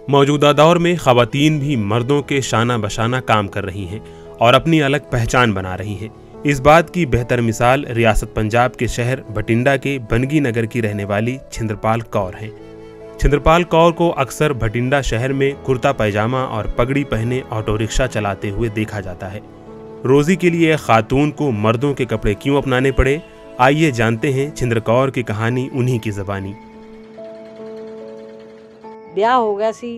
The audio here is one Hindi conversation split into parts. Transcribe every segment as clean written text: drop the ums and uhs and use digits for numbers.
मौजूदा दौर में ख़वातीन भी मर्दों के शाना बशाना काम कर रही हैं और अपनी अलग पहचान बना रही हैं। इस बात की बेहतर मिसाल रियासत पंजाब के शहर भटिंडा के बनगी नगर की रहने वाली छिंद्रपाल कौर हैं। छिंद्रपाल कौर को अक्सर भटिंडा शहर में कुर्ता पैजामा और पगड़ी पहने ऑटो रिक्शा चलाते हुए देखा जाता है। रोजी के लिए खातून को मर्दों के कपड़े क्यों अपनाने पड़े, आइए जानते हैं छिंद्र कौर की कहानी उन्हीं की ज़बानी। ब्याह हो गया सी,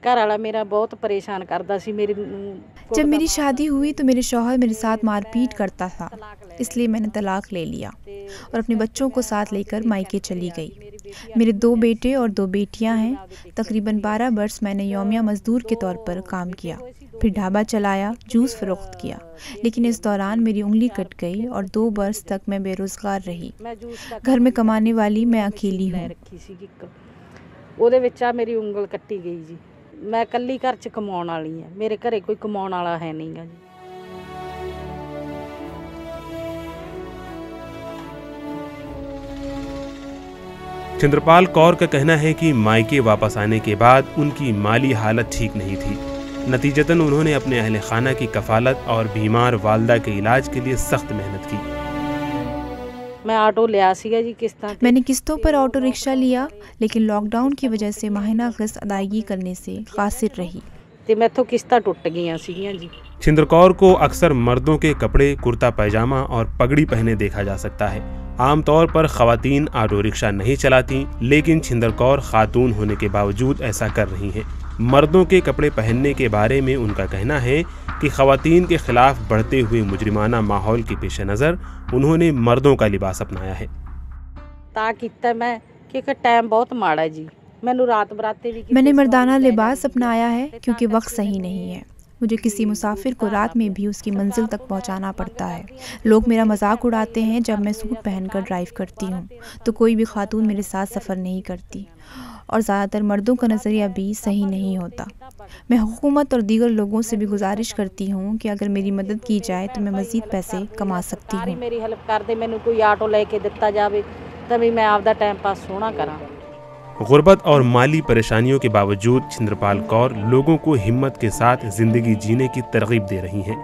घर वाला मेरा बहुत परेशान करता सी। जब मेरी शादी हुई तो मेरे शौहर मेरे साथ मारपीट करता था, इसलिए मैंने तलाक ले लिया और अपने बच्चों को साथ लेकर मायके चली गई। मेरे 2 बेटे और 2 बेटियां हैं। तकरीबन 12 वर्ष मैंने यौमिया मजदूर के तौर पर काम किया, फिर ढाबा चलाया, जूस फरोख्त किया, लेकिन इस दौरान मेरी उंगली कट गई और 2 वर्ष तक मैं बेरोजगार रही। घर में कमाने वाली मैं अकेली हूँ। ਉਹਦੇ ਵਿੱਚ ਆ ਮੇਰੀ ਉਂਗਲ ਕੱਟੀ ਗਈ ਜੀ। ਮੈਂ ਇਕੱਲੀ ਘਰ 'ਚ ਕਮਾਉਣ ਵਾਲੀ ਆ, ਮੇਰੇ ਘਰੇ ਕੋਈ ਕਮਾਉਣ ਵਾਲਾ ਹੈ ਨਹੀਂਗਾ ਜੀ। छिंद्रपाल कौर का कहना है कि मायके वापस आने के बाद उनकी माली हालत ठीक नहीं थी। नतीजतन उन्होंने अपने अहले खाना की कफालत और बीमार वालदा के इलाज के लिए सख्त मेहनत की। मैं ऑटो लिया सीगा जी किस्तां। मैंने किस्तों पर ऑटो रिक्शा लिया, लेकिन लॉकडाउन की वजह से माहिना किस्त अदायगी करने से कासिर रही। ते मैथों किस्तां टुट गईयां सीगियां जी। छिंद्र कौर को अक्सर मर्दों के कपड़े, कुर्ता पैजामा और पगड़ी पहने देखा जा सकता है। आमतौर पर ख़वातीन ऑटो रिक्शा नहीं चलाती, लेकिन छिंद्र कौर खातून होने के बावजूद ऐसा कर रही हैं। मर्दों के कपड़े पहनने के बारे में उनका कहना है कि ख़वातीन के खिलाफ बढ़ते हुए मुजरिमाना माहौल के पेश नज़र उन्होंने मर्दों का लिबास अपनाया है। मैंने मर्दाना लिबास अपनाया है क्योंकि वक्त सही नहीं है। मुझे किसी मुसाफिर को रात में भी उसकी मंजिल तक पहुंचाना पड़ता है। लोग मेरा मजाक उड़ाते हैं जब मैं सूट पहनकर ड्राइव करती हूं, तो कोई भी खातून मेरे साथ सफ़र नहीं करती और ज़्यादातर मर्दों का नज़रिया भी सही नहीं होता। मैं हुकूमत और दीगर लोगों से भी गुजारिश करती हूँ कि अगर मेरी मदद की जाए तो मैं मज़ीद पैसे कमा सकती हूँ। मेरी हेल्प कर दे, मैनू कोई ऑटो लेके दिता जाए तभी मैं आपदा टाइम पास सोना करा। गुर्बत और माली परेशानियों के बावजूद छिंद्रपाल कौर लोगों को हिम्मत के साथ जिंदगी जीने की तरगीब दे रही हैं।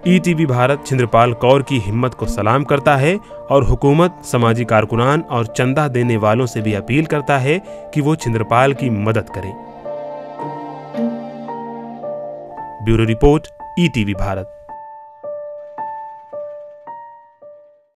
ETV भारत छिंद्रपाल कौर की हिम्मत को सलाम करता है और हुकूमत, समाजी कारकुनान और चंदा देने वालों से भी अपील करता है कि वो छिंद्रपाल की मदद करें। Bureau report, ETV Bharat.